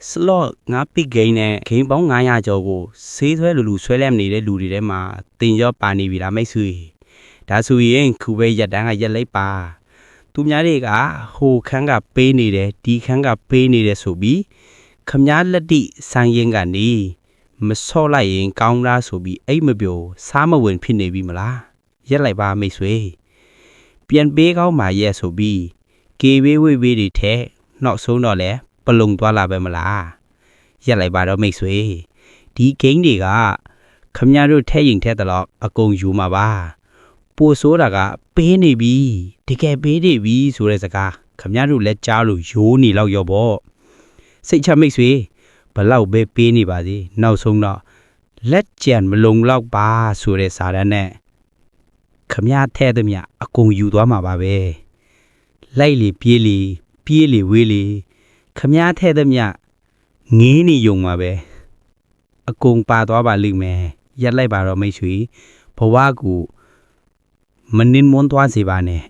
slot ငါပစ်ဂိမ်းနဲ့ဂိမ်းပေါင်း900ကျော်ကိုဆေးဆွဲလူဆွဲလမ်းနေတဲ့လူတွေထဲမှာတင်ရောပါနေပြီလားမိတ်ဆွေဒါဆိုရင်ခုပဲရက်တန်းကရက်လိုက်ပါသူများတွေကဟိုခန်းကပေးနေတယ်ဒီခန်းကပေးနေတယ်ဆိုပြီးခမားလက်တိဆိုင်ရင်ကနေမဆော့လိုက်ရင်ကောင်းလားဆိုပြီးအိတ်မပြောစားမဝင်ဖြစ်နေပြီမလားရက်လိုက်ပါမိတ်ဆွေပြန်ပေးကောင်းမှရက်ဆိုပြီးကေဝေးဝေးဝေးတွေထဲနောက်ဆုံးတော့လဲပလုံသွားလာပဲမလားရက်လိုက်ပါတော့မိတ်ဆွေဒီဂိမ်းတွေကခမရတို့ထဲရင်ထဲတလောက်အကုန်ယူမှာပါပိုဆိုးတာကပေးနေပြီတကယ်ပေးနေပြီဆိုတဲ့စကားခမရတို့လက်ကြားလို့ယိုးနေလောက်ရောပေါ့စိတ်ချမိတ်ဆွေဘလောက်ပဲပေးနေပါစေနောက်ဆုံးတော့လက်ကြံမလုံလောက်ပါဆိုတဲ့စာတန်းနဲ့ခမရထဲသမျှအကုန်ယူသွားမှာပါပဲလိုက်လေပြေးလေဝေးလေခမရထဲသမျှငင်းနေယုံမှာပဲအကုန်ပါသွားပါလိမ့်မယ်ရက်လိုက်ပါတော့မိတ်ဆွေဘဝကူမနှင်းမွန်းသွားစေပါနဲ့